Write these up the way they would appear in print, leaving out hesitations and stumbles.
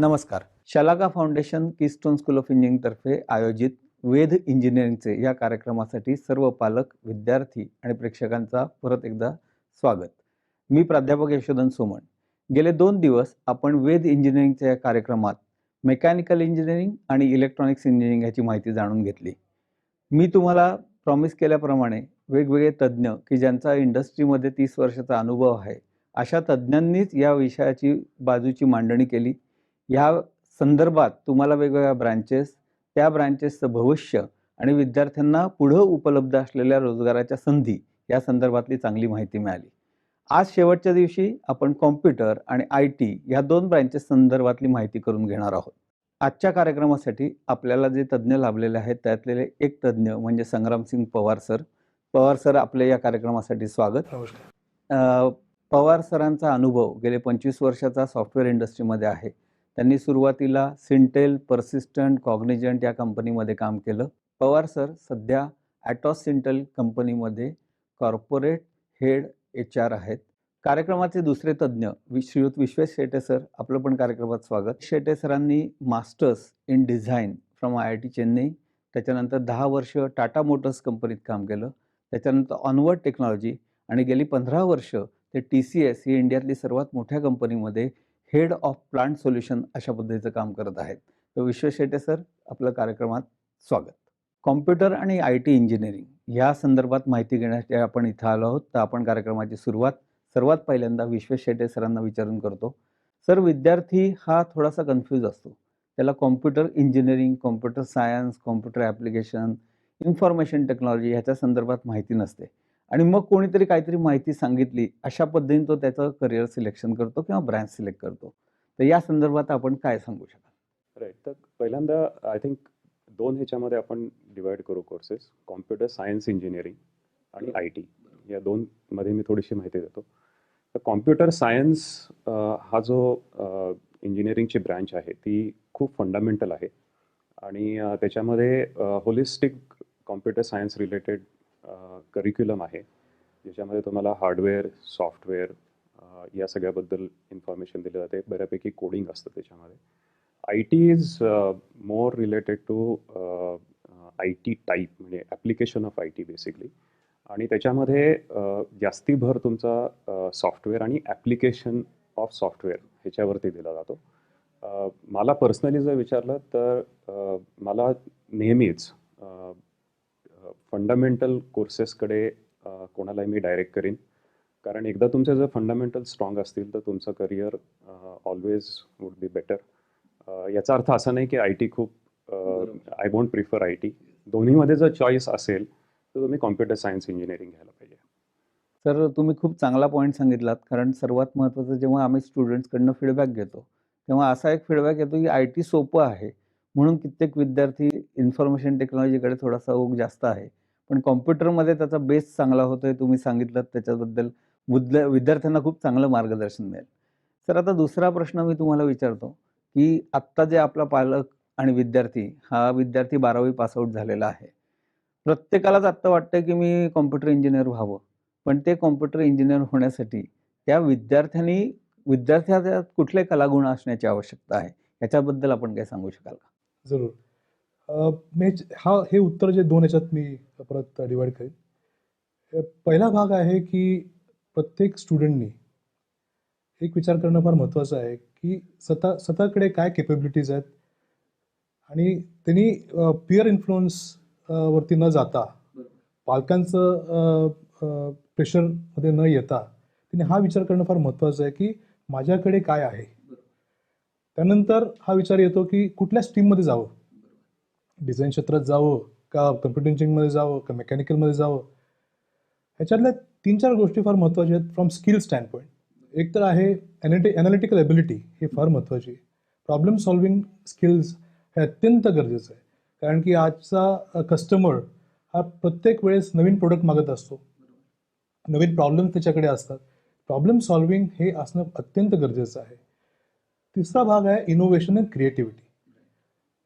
नमस्कार. Shalaka foundation keystone school of engineering तर्फे आयोजित वेद इंजिनिअरिंगचे या कार्यक्रमासाठी सर्व पालक, विद्यार्थी आणि प्रेक्षकांचा परत एकदा स्वागत. मी प्राध्यापक यशोधन सोमण. गेले 2 दिवस आपण वेद इंजिनिअरिंगच्या या कार्यक्रमात मेकॅनिकल इंजिनिअरिंग आणि इलेक्ट्रॉनिक्स इंजिनिअरिंग याची माहिती जाणून घेतली. मी तुम्हाला प्रॉमिस केल्याप्रमाणे वेगवेगळे तज्ज्ञ की ज्यांचा इंडस्ट्रीमध्ये 30 वर्षाचा अनुभव आहे, अशा तज्ज्ञांनीच या विषयाची बाजूची मांडणी केली. या संदर्भात तुम्हाला वेगवेगळ्या ब्रांचेस, त्या ब्रांचेसचं भविष्य आणि विद्यार्थ्यांना पुढं उपलब्ध असलेल्या रोजगाराच्या संधी या संदर्भातली चांगली माहिती मिळाली. आज शेवटच्या दिवशी आपण कॉम्प्युटर आणि IT या 2 ब्रांचेस संदर्भातली माहिती करून घेणार आहोत. आजच्या कार्यक्रमासाठी आपल्याला जे तज्ज्ञ लाभलेले आहेत त्यातले एक तज्ज्ञ म्हणजे संग्रामसिंग पवार सर. पवार सर, आपले या कार्यक्रमासाठी स्वागत. नमस्कार. पवार सरांचा अनुभव गेले 25 वर्षाचा सॉफ्टवेअर इंडस्ट्रीमध्ये आहे. त्यांनी सुरुवातीला सिंटेल, पर्सिस्टंट, कॉग्निजंट या कंपनीमध्ये काम केलं. पवार सर सध्या ॲटॉस सिंटेल कंपनीमध्ये कॉर्पोरेट हेड HR आहेत. कार्यक्रमाचे दुसरे तज्ज्ञ श्रीयुत विश्वेश शेटे सर, आपलं पण कार्यक्रमात स्वागत. शेटे सरांनी masters in design from IIT Chennai, त्याच्यानंतर 10 वर्ष टाटा मोटर्स कंपनीत काम केलं. त्याच्यानंतर ऑनवर्ड टेक्नॉलॉजी आणि गेली 15 वर्ष ते TCS ही इंडियातली सर्वात मोठ्या कंपनीमध्ये हेड ऑफ प्लांट सोल्युशन अशा पद्धतीचं काम करत आहेत. तर विश्वेश शेटे सर, आपलं कार्यक्रमात स्वागत. कॉम्प्युटर आणि IT इंजिनिअरिंग या संदर्भात माहिती घेण्यासाठी आपण इथं आलो आहोत. तर आपण कार्यक्रमाची सुरुवात सर्वात पहिल्यांदा विश्वेश शेटे सरांना विचारून करतो. सर, विद्यार्थी हा थोडासा कन्फ्यूज असतो. त्याला computer engineering, computer science, computer application, information technology ह्याच्या संदर्भात माहिती नसते आणि मग कोणीतरी काहीतरी माहिती सांगितली अशा पद्धतीने तो त्याचं करिअर सिलेक्शन करतो किंवा ब्रँच सिलेक्ट करतो. तर या संदर्भात आपण काय सांगू शकाल? राईट. तर पहिल्यांदा आय थिंक 2 ह्याच्यामध्ये आपण डिवाइड करू कोर्सेस. कॉम्प्युटर सायन्स इंजिनिअरिंग आणि IT या 2 मध्ये मी थोडीशी माहिती देतो. तर कॉम्प्युटर सायन्स हा जो इंजिनिअरिंगची ब्रँच आहे ती खूप फंडामेंटल आहे आणि त्याच्यामध्ये holistic computer science related curriculum आहे, ज्याच्यामध्ये तुम्हाला हार्डवेअर, सॉफ्टवेअर या सगळ्याबद्दल इन्फॉर्मेशन दिलं जाते. बऱ्यापैकी कोडिंग असतं त्याच्यामध्ये. IT is more related to IT type, म्हणजे ॲप्लिकेशन ऑफ IT बेसिकली. आणि त्याच्यामध्ये जास्ती भर तुमचा सॉफ्टवेअर आणि ॲप्लिकेशन ऑफ सॉफ्टवेअर ह्याच्यावरती दिला जातो. मला पर्सनली जर विचारलं तर मला नेहमीच फंडामेंटल कोर्सेसकडे कोणालाही मी डायरेक्ट करीन, कारण एकदा तुमचे जर फंडामेंटल स्ट्रॉंग असतील तर तुमचं career always would be better. याचा अर्थ असा नाही की IT खूप आय वोंट प्रिफर IT. दोन्हीमध्ये जर चॉईस असेल तर तुम्ही कॉम्प्युटर सायन्स इंजिनिअरिंग घ्यायला पाहिजे. सर, तुम्ही खूप चांगला पॉईंट सांगितलात. कारण सर्वात महत्त्वाचं, जेव्हा आम्ही स्टुडंट्सकडनं फीडबॅक घेतो तेव्हा असा एक फीडबॅक येतो की IT सोपं आहे म्हणून कित्येक विद्यार्थी इन्फॉर्मेशन टेक्नॉलॉजीकडे थोडासा ओघ जास्त आहे, पण कॉम्प्युटरमध्ये त्याचा बेस चांगला होतोय. तुम्ही सांगितलं त्याच्याबद्दल विद्यार्थ्यांना खूप चांगलं मार्गदर्शन मिळेल. सर, आता दुसरा प्रश्न मी तुम्हाला विचारतो की आत्ता जे आपला पालक आणि विद्यार्थी, हा विद्यार्थी 12वी पासआउट झालेला आहे. प्रत्येकालाच आत्ता वाटतं की मी कॉम्प्युटर इंजिनियर व्हावं, पण ते कॉम्प्युटर इंजिनियर होण्यासाठी त्या विद्यार्थ्यात कुठले कलागुण असण्याची आवश्यकता आहे, याच्याबद्दल आपण काय सांगू शकाल का? जरूर. हे उत्तर जे 2 ह्याच्यात मी परत डिवाइड करेन. पहिला भाग आहे की प्रत्येक स्टुडंटनी एक विचार करणं फार महत्त्वाचं आहे की स्वतःकडे काय केपेबिलिटीज आहेत आणि त्यांनी पिअर इन्फ्लुअन्स वरती न जाता, पालकांचं प्रेशरमध्ये न येता त्यांनी हा विचार करणं फार महत्त्वाचं आहे की माझ्याकडे काय आहे. त्यानंतर हा विचार येतो की कुठल्या स्ट्रीममध्ये जावं, डिझाईन क्षेत्रात जावं का कम्प्युटर इंजिनिअरिंगमध्ये जावं का मेकॅनिकलमध्ये जावं. ह्याच्यातल्या 3-4 गोष्टी फार महत्त्वाच्या आहेत फ्रॉम स्किल स्टँडपॉईंट. एक तर आहे ॲनालिटिकल एबिलिटी, हे फार महत्त्वाची. प्रॉब्लेम सॉल्विंग स्किल्स हे अत्यंत गरजेचं आहे, कारण की आजचा कस्टमर हा प्रत्येक वेळेस नवीन प्रोडक्ट मागत असतो, नवीन प्रॉब्लेम त्याच्याकडे असतात. प्रॉब्लेम सॉल्विंग हे असणं अत्यंत गरजेचं आहे. तिसरा भाग आहे इनोव्हेशन अँड क्रिएटिव्हिटी.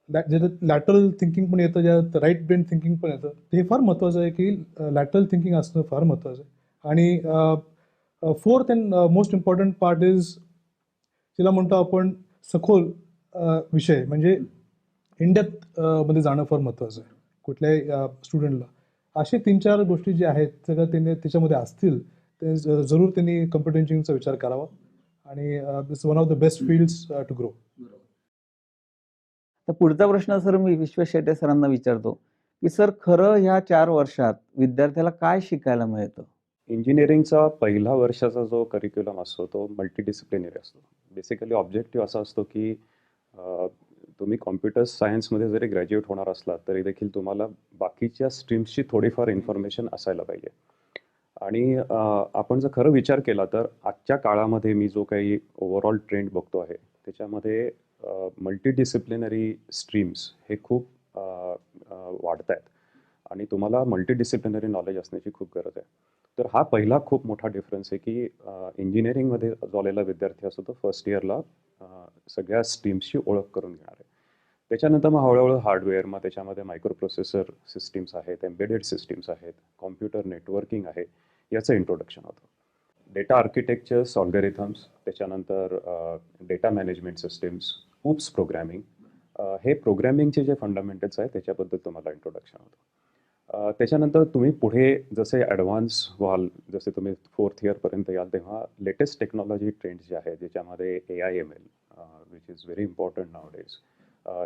ज्याच्यात लॅटरल थिंकिंग पण येतं, ज्यात राईट ब्रेन थिंकिंग पण येतं. ते फार महत्त्वाचं आहे की लॅटरल थिंकिंग असणं फार महत्त्वाचं आहे. आणि fourth and most important part is, जिला म्हणतो आपण सखोल विषय म्हणजे इनडेप्थ मध्ये जाणं फार महत्त्वाचं आहे कुठल्याही स्टुडंटला. असे 3-4 गोष्टी ज्या आहेत सगळं त्यांनी त्याच्यामध्ये असतील ते जरूर त्यांनी कम्प्युटर इंजिनिअरिंगचा विचार करावा आणि this one of the best fields to grow. तर पुढचा प्रश्न सर मी विश्वेश शेटे सरांना विचारतो की सर खरं ह्या 4 वर्षात विद्यार्थ्याला काय शिकायला मिळतं? इंजिनिअरिंगचा पहिला वर्षाचा जो करिक्युलम असतो तो मल्टीडिसिप्लिनरी असतो. बेसिकली ऑब्जेक्टिव्ह असा असतो की तुम्ही कॉम्प्युटर सायन्समध्ये जरी ग्रॅज्युएट होणार असलात तरी देखील तुम्हाला बाकीच्या स्ट्रीम्सची थोडीफार इन्फॉर्मेशन असायला पाहिजे. आणि आपण जर खरं विचार केला तर आजच्या काळामध्ये मी जो काही ओव्हरऑल ट्रेंड बघतो आहे त्याच्यामध्ये मल्टीडिसिप्लिनरी स्ट्रीम्स हे खूप वाढत आहेत आणि तुम्हाला मल्टीडिसिप्लिनरी नॉलेज असण्याची खूप गरज आहे. तर हा पहिला खूप मोठा डिफरन्स आहे की इंजिनिअरिंगमध्ये जो आलेला विद्यार्थी असतो तो फर्स्ट इयरला सगळ्या स्ट्रीम्सची ओळख करून घेणार आहे. त्याच्यानंतर मग हळूहळू हार्डवेअर, मग त्याच्यामध्ये मायक्रो प्रोसेसर सिस्टीम्स आहेत, एम्बेडेड सिस्टीम्स आहेत, कॉम्प्युटर नेटवर्किंग आहे, याचं इंट्रोडक्शन होतं. डेटा आर्किटेक्चर्स, अल्गोरिथम्स, त्याच्यानंतर data management systems, UPS programming, हे प्रोग्रॅमिंगचे जे फंडामेंटल्स आहेत त्याच्याबद्दल तुम्हाला इंट्रोडक्शन होतं. त्याच्यानंतर तुम्ही पुढे जसे ॲडव्हान्स व्हाल, जसे तुम्ही 4th इयरपर्यंत याल तेव्हा लेटेस्ट टेक्नॉलॉजी ट्रेंड्स जे आहेत ज्याच्यामध्ये AI ML which is very important nowadays,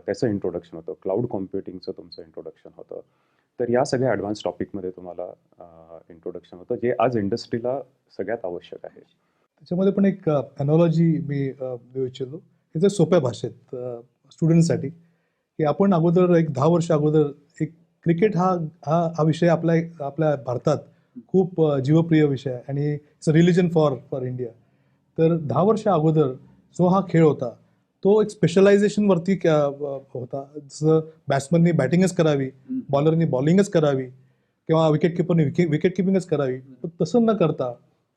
त्याचं इंट्रोडक्शन होतं. क्लाउड कॉम्प्युटिंगचं तुमचं इंट्रोडक्शन होतं. तर या सगळ्या ॲडव्हान्स टॉपिकमध्ये तुम्हाला इंट्रोडक्शन होतं जे आज इंडस्ट्रीला सगळ्यात आवश्यक आहे. त्याच्यामध्ये पण एक अॅनॉलॉजी मी देऊ इच्छितो की जे सोप्या भाषेत स्टुडंटसाठी की आपण अगोदर एक 10 वर्ष अगोदर एक क्रिकेट हा विषय आपल्या भारतात खूप जीवप्रिय विषय आहे आणि it's a religion for India. तर 10 वर्ष अगोदर जो हा खेळ होता तो एक स्पेशलायझेशनवरती होता. जसं बॅट्समननी बॅटिंगच करावी, बॉलरनी बॉलिंगच करावी किंवा विकेट किपरने विकेट किपिंगच करावी. पण तसं न करता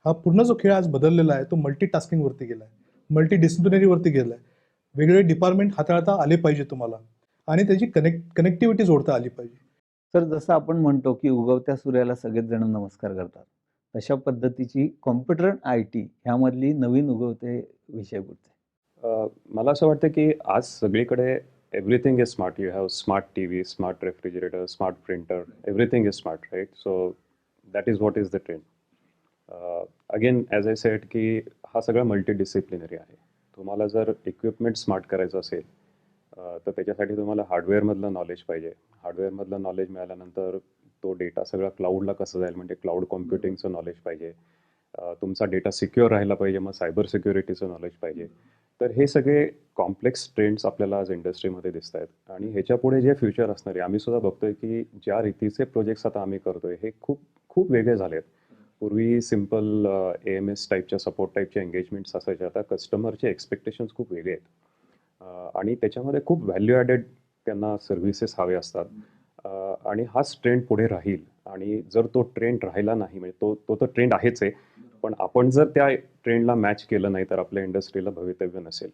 हा पूर्ण जो खेळ आज बदललेला आहे तो मल्टीटास्किंगवरती गेला आहे, मल्टीडिसिप्लिनरीवरती गेला आहे. वेगवेगळे डिपार्टमेंट हाताळता आले पाहिजे तुम्हाला आणि त्याची कनेक्टिव्हिटी जोडता आली पाहिजे. सर जसं आपण म्हणतो की उगवत्या सूर्याला सगळेच जण नमस्कार करतात, तशा पद्धतीची कॉम्प्युटर IT ह्यामधली नवीन उगवते विषय कुठचे? मला असं वाटतं की आज सगळीकडे everything is smart. You have smart TV, smart refrigerator, smart printer, everything is smart, right? So that is what is the trend. Again as I said की हा सगळा मल्टीडिसिप्लिनरी आहे. तुम्हाला जर इक्विपमेंट स्मार्ट करायचं असेल तर त्याच्यासाठी तुम्हाला हार्डवेअरमधलं नॉलेज पाहिजे. हार्डवेअरमधलं नॉलेज मिळाल्यानंतर तो डेटा सगळा क्लाउडला कसं जाईल म्हणजे क्लाउड कॉम्प्युटिंगचं नॉलेज पाहिजे. तुमचा डेटा सिक्युअर राहायला पाहिजे, मग सायबर सिक्युरिटीचं नॉलेज पाहिजे. तर हे सगळे कॉम्प्लेक्स ट्रेंड्स आपल्याला आज इंडस्ट्रीमध्ये दिसत आहेत आणि ह्याच्या पुढे जे फ्युचर असणार आहे, आम्ही सुद्धा बघतोय की ज्या रीतीचे प्रोजेक्ट्स आता आम्ही करतोय हे खूप खूप वेगळे झाले आहेत. पूर्वी सिम्पल AMS टाईपच्या सपोर्ट टाईपच्या एंगेजमेंट्स असायच्या, आता कस्टमरचे एक्सपेक्टेशन्स खूप वेगळे आहेत. आणि त्याच्यामध्ये खूप व्हॅल्यू ॲडेड त्यांना सर्व्हिसेस हवे असतात. आणि हाच ट्रेंड पुढे राहील आणि जर तो ट्रेंड राहिला नाही म्हणजे तो तर ट्रेंड आहेच आहे, पण आपण जर त्या ट्रेंडला मॅच केलं नाही तर आपल्या इंडस्ट्रीला भवितव्य नसेल.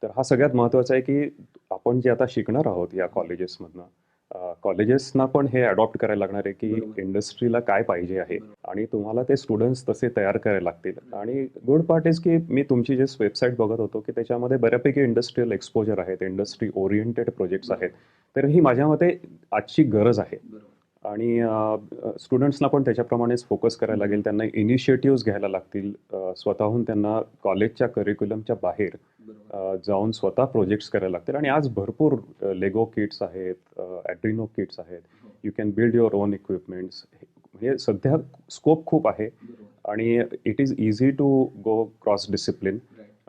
तर हा सगळ्यात महत्त्वाचा आहे की आपण जे आता शिकणार आहोत या कॉलेजेसमधनं, कॉलेजेसना पण हे अडॉप्ट करायला लागणार आहे की इंडस्ट्रीला काय पाहिजे आहे आणि तुम्हाला ते स्टुडंट्स तसे तयार करायला लागतील. आणि गुड पार्ट इज की मी तुमची जे वेबसाईट बघत होतो की त्याच्यामध्ये बऱ्यापैकी इंडस्ट्रियल एक्सपोजर आहेत, इंडस्ट्री ओरिएंटेड प्रोजेक्ट्स आहेत. तर ही माझ्या मते आजची गरज आहे आणि स्टुडंट्सना पण त्याच्याप्रमाणेच फोकस करायला लागेल. त्यांना इनिशिएटिव्हज घ्यायला लागतील, स्वतःहून त्यांना कॉलेजच्या करिक्युलमच्या बाहेर जाऊन स्वतः प्रोजेक्ट्स करायला लागतील. आणि आज भरपूर लेगो किट्स आहेत, ॲड्रिनो किट्स आहेत, you can build your own equipments. हे सध्या स्कोप खूप आहे आणि it is easy to go cross discipline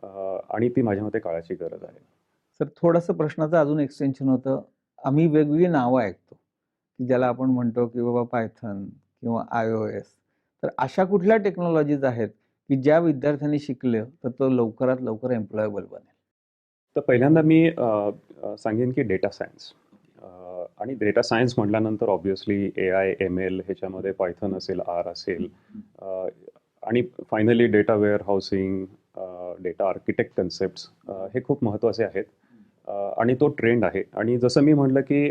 आणि ती माझ्या मते काळाची गरज आहे. सर थोडंसं प्रश्नाचं अजून एक्सटेन्शन होतं. आम्ही वेगवेगळी नावं ऐकतो की ज्याला आपण म्हणतो की बाबा पायथन किंवा iOS. तर अशा कुठल्या टेक्नॉलॉजीज आहेत की ज्या विद्यार्थ्यांनी शिकले तर तो लवकरात लवकर एम्प्लॉयबल बनेल? तर पहिल्यांदा मी सांगेन की डेटा सायन्स. आणि डेटा सायन्स म्हटल्यानंतर ऑब्व्हियसली AI ML ह्याच्यामध्ये पायथन असेल, R असेल, आणि finally data warehousing, data architect concepts हे खूप महत्त्वाचे आहेत. आणि तो ट्रेंड आहे. आणि जसं मी म्हटलं की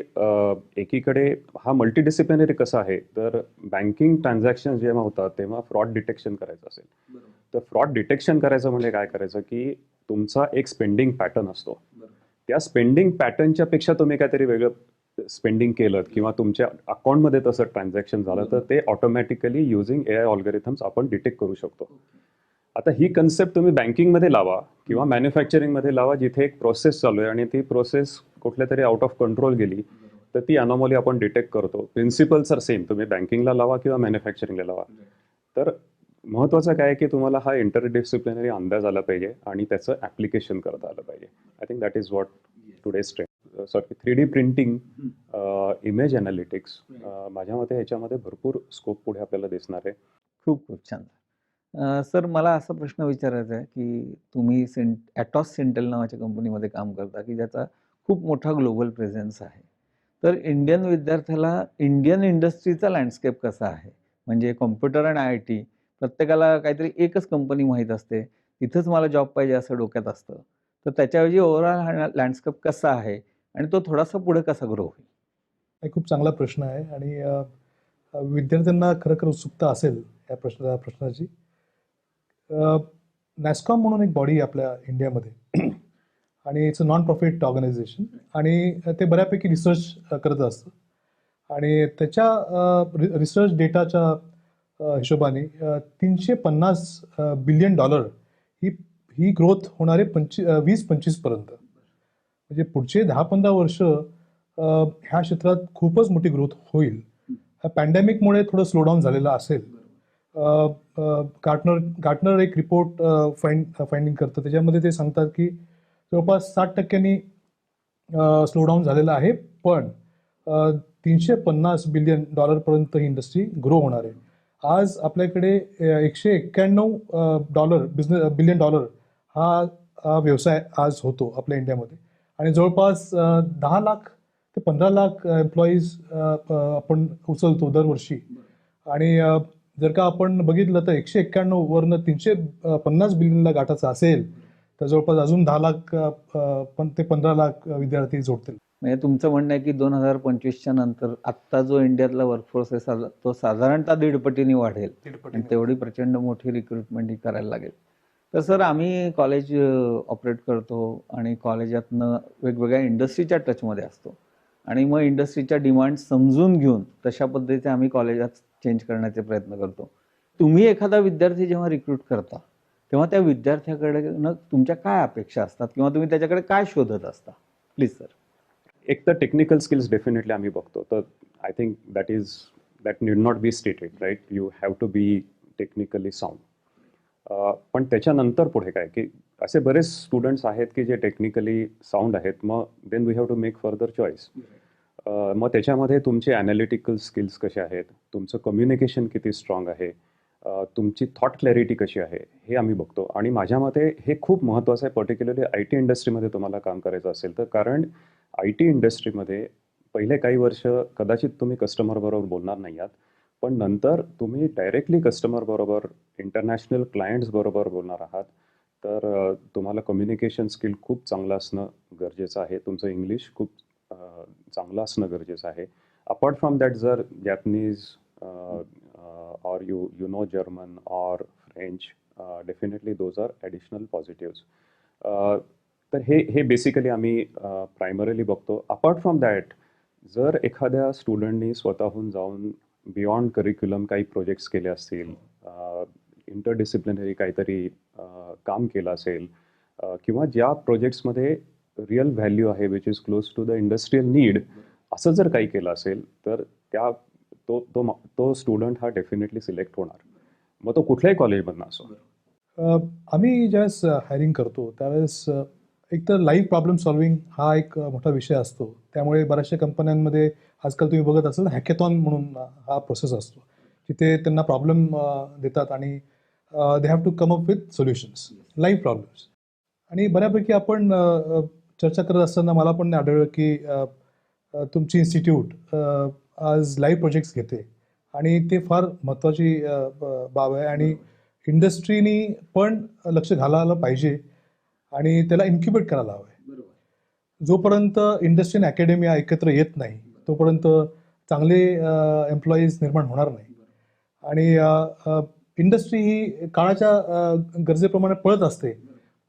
एकीकडे हा मल्टीडिसिप्लिनरी कसा आहे, तर बँकिंग ट्रान्झॅक्शन जेव्हा होतात तेव्हा फ्रॉड डिटेक्शन करायचं असेल तर फ्रॉड डिटेक्शन करायचं म्हणजे काय करायचं की तुमचा एक स्पेंडिंग पॅटर्न असतो, त्या स्पेंडिंग पॅटर्नच्या पेक्षा तुम्ही काहीतरी वेगळं स्पेंडिंग केलं किंवा तुमच्या अकाउंटमध्ये तसं ट्रान्झॅक्शन झालं तर ते ऑटोमॅटिकली युझिंग AI ऑल्गोरिथम्स आपण डिटेक्ट करू शकतो. आता ही कन्सेप्ट तुम्ही बँकिंगमध्ये लावा किंवा मॅन्युफॅक्चरिंगमध्ये लावा, जिथे एक प्रोसेस चालू आहे आणि ती प्रोसेस कुठल्या तरी आउट ऑफ कंट्रोल गेली तर ती अनॉमली आपण डिटेक्ट करतो. प्रिन्सिपल्स आर सेम, तुम्ही बँकिंगला लावा किंवा मॅन्युफॅक्चरिंगला लावा. तर महत्त्वाचं काय आहे की तुम्हाला हा इंटरडिसिप्लिनरी अंदाज आला पाहिजे आणि त्याचं ॲप्लिकेशन करता आलं पाहिजे. I think that is what today's trend. Sorry, 3D printing, image analytics, माझ्या मते ह्याच्यामध्ये भरपूर स्कोप पुढे आपल्याला दिसणार आहे. खूप खूप छान. सर मला असा प्रश्न विचारायचा आहे की तुम्ही ॲटॉस सिंटेल नावाच्या कंपनीमध्ये काम करता की ज्याचा खूप मोठा ग्लोबल प्रेझेन्स आहे. तर इंडियन विद्यार्थ्याला इंडियन इंडस्ट्रीचा लँडस्केप कसा आहे? म्हणजे कॉम्प्युटर आणि IT प्रत्येकाला काहीतरी एकच कंपनी माहीत असते, तिथंच मला जॉब पाहिजे असं डोक्यात असतं. तर त्याच्याऐवजी ओव्हरऑल हा लँडस्केप कसा आहे आणि तो थोडासा पुढे कसा ग्रो होईल? हा खूप चांगला प्रश्न आहे आणि विद्यार्थ्यांना खरोखर उत्सुकता असेल या प्रश्नाची. नॅस्कॉम म्हणून एक बॉडी आपल्या इंडियामध्ये आणि it's a non profit organisation आणि ते बऱ्यापैकी रिसर्च करत असतं आणि त्याच्या रिसर्च डेटाच्या हिशोबाने $350 बिलियन ही ही ग्रोथ होणारे 2025 पर्यंत. म्हणजे पुढचे 10-15 वर्ष ह्या क्षेत्रात खूपच मोठी ग्रोथ होईल. पॅन्डेमिकमुळे थोडं स्लोडाऊन झालेलं असेल. गार्टनर एक रिपोर्ट फाइंडिंग करतं, त्याच्यामध्ये ते सांगतात की जवळपास 60% स्लोडाऊन झालेलं आहे, पण $350 बिलियन पर्यंत ही इंडस्ट्री ग्रो होणार आहे. आज आपल्याकडे $191 बिलियन हा व्यवसाय आज होतो आपल्या इंडियामध्ये आणि जवळपास 10 लाख ते 15 लाख एम्प्लॉईज आपण उचलतो दरवर्षी. आणि जर का आपण बघितलं तर 191 वरनं 350 बिलियनला गाठायचं असेल तर जवळपास अजून 10 लाख ते 15 लाख विद्यार्थी जोडतील. म्हणजे तुमचं म्हणणं आहे की 2025च्या नंतर आत्ता जो इंडियातला वर्कफोर्स आहे तो साधारणतः 1.5 पटीने वाढेल आणि तेवढी प्रचंड मोठी रिक्रुटमेंट ही करायला लागेल. तर सर आम्ही कॉलेज ऑपरेट करतो आणि कॉलेजातनं वेगवेगळ्या इंडस्ट्रीच्या टचमध्ये असतो आणि मग इंडस्ट्रीच्या डिमांड समजून घेऊन तशा पद्धतीने आम्ही कॉलेजात चेंज करण्याचे प्रयत्न करतो. तुम्ही एखादा विद्यार्थी जेव्हा रिक्रूट करता तेव्हा त्या विद्यार्थ्याकडे तुमच्या काय अपेक्षा असतात किंवा तुम्ही त्याच्याकडे काय शोधत असता? Please sir. एक तर टेक्निकल स्किल्स डेफिनेटली आम्ही बघतो. तर I think that need not be stated, right? You have to be technically sound. पण त्याच्यानंतर पुढे काय की असे बरेच स्टुडंट्स आहेत की जे टेक्निकली साऊंड आहेत, मग then we have to make further choice. मग त्याच्यामध्ये तुमचे ॲनालिटिकल स्किल्स कसे आहेत, तुमचं कम्युनिकेशन किती स्ट्रॉंग आहे, तुमची थॉट क्लॅरिटी कशी आहे, हे आम्ही बघतो. आणि माझ्या मते हे खूप महत्त्वाचं आहे, पर्टिक्युलरली IT इंडस्ट्रीमध्ये तुम्हाला काम करायचं असेल तर. कारण IT इंडस्ट्रीमध्ये पहिले काही वर्ष कदाचित तुम्ही कस्टमरबरोबर बोलणार नाही आहात, पण नंतर तुम्ही डायरेक्टली कस्टमरबरोबर, इंटरनॅशनल क्लायंट्स बरोबर बोलणार आहात. तर तुम्हाला कम्युनिकेशन स्किल खूप चांगलं असणं गरजेचं आहे. तुमचं इंग्लिश खूप चांगलं असणं गरजेचं आहे. अपार्ट फ्रॉम दॅट, जर Japanese or you know German or French, definitely those are additional positives. तर हे बेसिकली आम्ही प्रायमरीली बघतो. अपार्ट फ्रॉम दॅट, जर एखाद्या स्टुडंटनी स्वतःहून जाऊन बियॉन्ड करिक्युलम काही प्रोजेक्ट्स केले असतील, इंटरडिसिप्लिनरी काहीतरी काम केलं असेल किंवा ज्या प्रोजेक्ट्समध्ये रिअल व्हॅल्यू आहे which is close to the industrial need, असं जर काही केलं असेल तर तो स्टुडंट हा डेफिनेटली सिलेक्ट होणार, मग तो कुठल्याही कॉलेजमधनं असो. आम्ही ज्यावेळेस हायरिंग करतो त्यावेळेस एक तर लाईव्ह प्रॉब्लेम सॉल्व्हिंग हा एक मोठा विषय असतो. त्यामुळे बऱ्याचशा कंपन्यांमध्ये आजकाल तुम्ही बघत असाल हॅकेथॉन म्हणून हा प्रोसेस असतो, जिथे त्यांना प्रॉब्लेम देतात आणि they have to come up with solutions, live problems. आणि बऱ्यापैकी आपण चर्चा करत असताना मला पण आढळलं की तुमची इन्स्टिट्यूट आज लाईव्ह प्रोजेक्ट्स घेते आणि ते फार महत्त्वाची बाब आहे आणि इंडस्ट्रीनी पण लक्ष घालायला पाहिजे आणि त्याला इन्क्युबेट करायला हवं आहे. जोपर्यंत इंडस्ट्री आणि अकॅडमिया एकत्र येत नाही तोपर्यंत चांगले एम्प्लॉईज निर्माण होणार नाही. आणि इंडस्ट्री ही काळाच्या गरजेप्रमाणे पळत असते,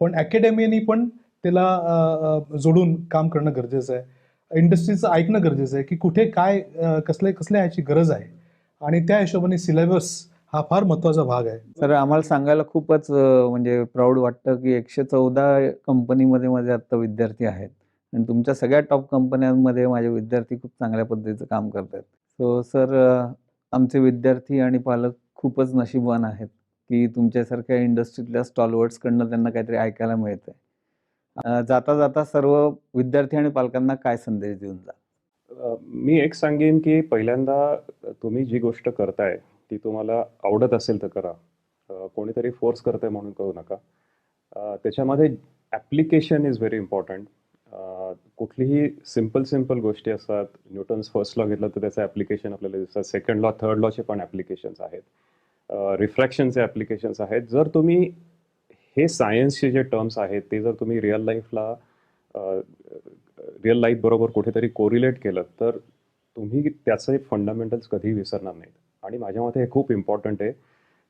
पण अकॅडमियानी पण त्याला जोडून काम करणं गरजेचं आहे. इंडस्ट्रीचं ऐकणं गरजेचं आहे की कुठे काय कसल्या ह्याची गरज आहे आणि त्या हिशोबाने सिलेबस हा फार महत्त्वाचा भाग आहे. सर आम्हाला सांगायला खूपच म्हणजे प्राऊड वाटतं की 114 कंपनीमध्ये माझे आत्ता विद्यार्थी आहेत आणि तुमच्या सगळ्या टॉप कंपन्यांमध्ये माझे विद्यार्थी खूप चांगल्या पद्धतीचं काम करत आहेत. सो सर आमचे विद्यार्थी आणि पालक खूपच नशीबवान आहेत की तुमच्यासारख्या इंडस्ट्रीतल्या स्टॉलवर्ड्सकडनं त्यांना काहीतरी ऐकायला मिळतंय. जाता जाता सर्व विद्यार्थी आणि पालकांना काय संदेश देऊन जा? मी एक सांगेन की पहिल्यांदा तुम्ही जी गोष्ट करताय ती तुम्हाला आवडत असेल तर करा. कोणीतरी फोर्स करतंय म्हणून करू नका. त्याच्यामध्ये ॲप्लिकेशन इज व्हेरी इम्पॉर्टंट. कुठलीही सिम्पल गोष्टी असतात. न्यूटन्स फर्स्ट लॉ घेतलं तर त्याचं ॲप्लिकेशन आपल्याला दिसतात. सेकंड लॉ, थर्ड लॉचे पण ॲप्लिकेशन्स आहेत. रिफ्रॅक्शनचे ॲप्लिकेशन्स आहेत. जर तुम्ही हे सायन्सचे जे टर्म्स आहेत ते जर तुम्ही रिअल लाईफ बरोबर कुठेतरी कोरिलेट केलं तर तुम्ही त्याचे फंडामेंटल्स कधीही विसरणार नाहीत. आणि माझ्या मते हे खूप इम्पॉर्टंट आहे.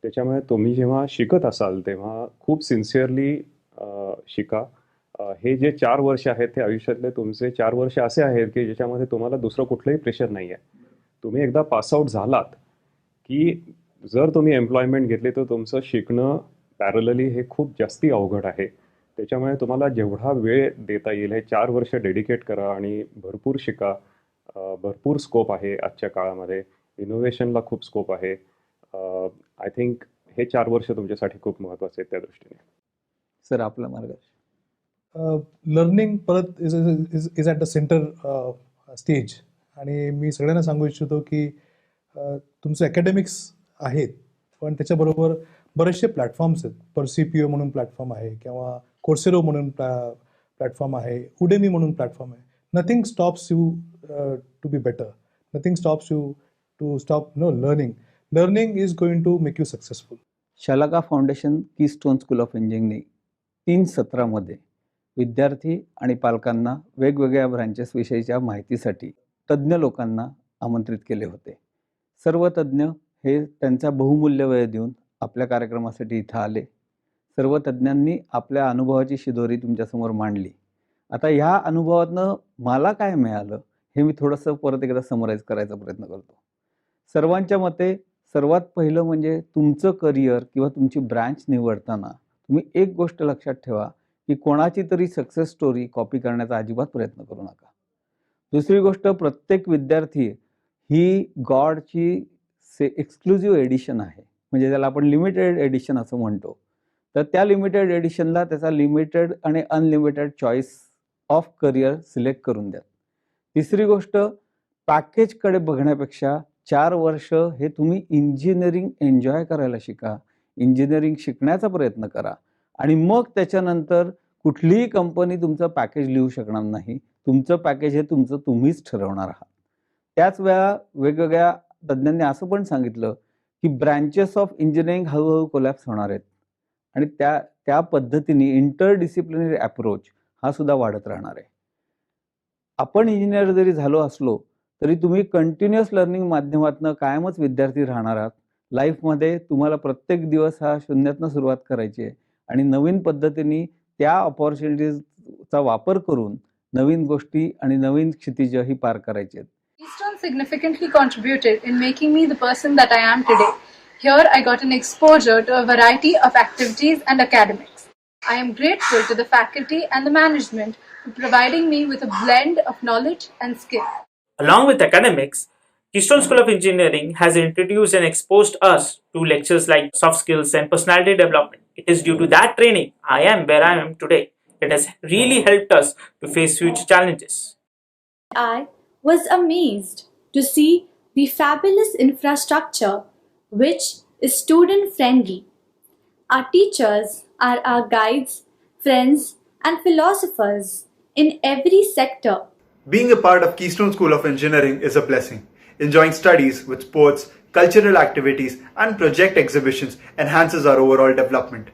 त्याच्यामुळे तुम्ही जेव्हा शिकत असाल तेव्हा खूप सिन्सिअरली शिका. हे जे 4 वर्ष आहेत ते आयुष्यातले तुमचे 4 वर्ष असे आहेत की ज्याच्यामध्ये तुम्हाला दुसरं कुठलंही प्रेशर नाही आहे. तुम्ही एकदा पासआउट झालात की जर तुम्ही एम्प्लॉयमेंट घेतली तर तुमचं शिकणं पॅरलली हे खूप जास्ती अवघड आहे. त्याच्यामुळे तुम्हाला जेवढा वेळ देता येईल हे 4 वर्ष डेडिकेट करा आणि भरपूर शिका. भरपूर स्कोप आहे आजच्या काळामध्ये. इनोव्हेशनला खूप स्कोप आहे. आय थिंक हे 4 वर्ष तुमच्यासाठी खूप महत्त्वाचे आहेत त्या दृष्टीने. सर आपलं मार्गदर्शन. लर्निंग परत is at the centre stage. आणि मी सगळ्यांना सांगू इच्छितो की तुमचं अकॅडमिक्स आहेत पण त्याच्याबरोबर बरेचसे प्लॅटफॉर्म्स आहेत. परसिपिओ म्हणून प्लॅटफॉर्म आहे किंवा कोर्सेरो म्हणून प्लॅटफॉर्म आहे. उडेमी म्हणून प्लॅटफॉर्म आहे. Nothing stops you to be better. Nothing stops you to stop learning. Learning is going to make you successful. Shalaka foundation keystone school of engineering 3 सत्रामध्ये विद्यार्थी आणि पालकांना वेगवेगळ्या ब्रांचेस विषयीच्या माहितीसाठी तज्ज्ञ लोकांना आमंत्रित केले होते. सर्व तज्ज्ञ हे त्यांचा बहुमूल्य वेळ देऊन आपल्या कार्यक्रमासाठी इथं आले. सर्व तज्ज्ञांनी आपल्या अनुभवाची शिदोरी तुमच्यासमोर मांडली. आता ह्या अनुभवातनं मला काय मिळालं हे मी थोडंसं परत एकदा समराईज करायचा प्रयत्न करतो. सर्वांच्या मते सर्वात पहिलं म्हणजे तुमचं करिअर किंवा तुमची ब्रँच निवडताना तुम्ही एक गोष्ट लक्षात ठेवा की कोणाची तरी सक्सेस स्टोरी कॉपी करण्याचा अजिबात प्रयत्न करू नका. दुसरी गोष्ट, प्रत्येक विद्यार्थी ही गॉडची एक्सक्लुझिव्ह एडिशन आहे. म्हणजे त्याला आपण लिमिटेड एडिशन असं म्हणतो. तर त्या लिमिटेड एडिशनला त्याचा लिमिटेड आणि unlimited choice of career select करून द्या. तिसरी गोष्ट, पॅकेजकडे बघण्यापेक्षा 4 वर्ष हे तुम्ही इंजिनिअरिंग एन्जॉय करायला शिका. इंजिनिअरिंग शिकण्याचा प्रयत्न करा आणि मग त्याच्यानंतर कुठलीही कंपनी तुमचं पॅकेज लिहू शकणार नाही. तुमचं पॅकेज हे तुमचं तुम्हीच ठरवणार आहात. त्याच वेळा वेगवेगळ्या तज्ज्ञांनी असं पण सांगितलं की ब्रँचेस ऑफ इंजिनिअरिंग हळूहळू कोलॅप्स होणार आहेत आणि त्या पद्धतीने इंटरडिसिप्लिनरी अप्रोच हा सुद्धा वाढत राहणार आहे. आपण इंजिनियर जरी झालो असलो तरी तुम्ही कंटिन्युअस लर्निंग माध्यमातून कायमच विद्यार्थी राहणार आहात. लाईफमध्ये तुम्हाला प्रत्येक दिवस हा शून्यातनं सुरुवात करायची आहे आणि नवीन पद्धतीने त्या ऑपॉर्च्युनिटीजचा वापर करून नवीन गोष्टी आणि नवीन क्षितिज ही पार करायची आहेत. Keystone significantly contributed in making me the person that I am today. Here I got an exposure to a variety of activities and academics. I am grateful to the faculty and the management for providing me with a blend of knowledge and skill. Along with academics, Keystone School of Engineering has introduced and exposed us to lectures like soft skills and personality development. It is due to that training I am where I am today. It has really helped us to face future challenges. I was amazed to see the fabulous infrastructure which is student friendly. Our teachers are our guides, friends and philosophers in every sector. Being a part of Keystone School of Engineering is a blessing. Enjoying studies with sports, cultural activities and project exhibitions enhances our overall development.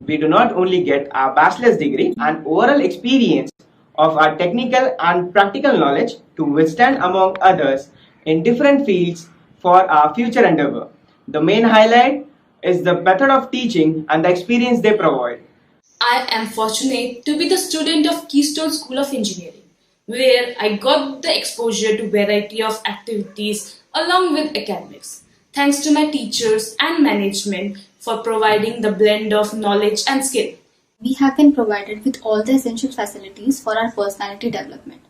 We do not only get our bachelor's degree and overall experience of our technical and practical knowledge to withstand among others in different fields for our future endeavor. The main highlight is the method of teaching and the experience they provide. I am fortunate to be the student of Keystone School of Engineering, where I got the exposure to variety of activities along with academics. Thanks to my teachers and management for providing the blend of knowledge and skill. We have been provided with all the essential facilities for our personality development.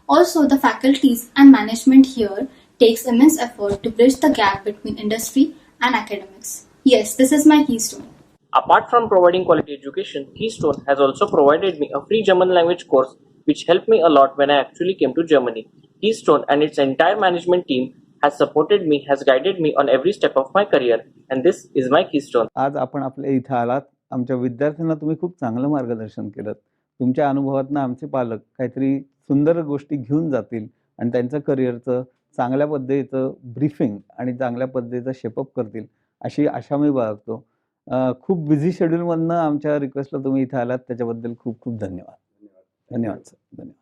Also, the faculties and management here takes immense effort to bridge the gap between industry and academics. Yes, this is my keystone. Apart from providing quality education, Keystone has also provided me a free German language course which helped me a lot when I actually came to Germany. Keystone and its entire management team has supported me, has guided me on every step of my career, and this is my Keystone. आज आपण आपल्या इथं आलात. आमच्या विद्यार्थ्यांना तुम्ही खूप चांगलं मार्गदर्शन केलं. तुमच्या अनुभवातनं आमचे पालक काहीतरी सुंदर गोष्टी घेऊन जातील आणि त्यांचं करिअरचं चांगल्या पद्धतीचं ब्रीफिंग आणि चांगल्या पद्धतीचं शेपअप करतील अशी आशा मी बाळगतो. खूप बिझी शेड्यूलमधनं आमच्या रिक्वेस्टला तुम्ही इथं आलात त्याच्याबद्दल खूप खूप धन्यवाद. धन्यवाद सर. धन्यवाद.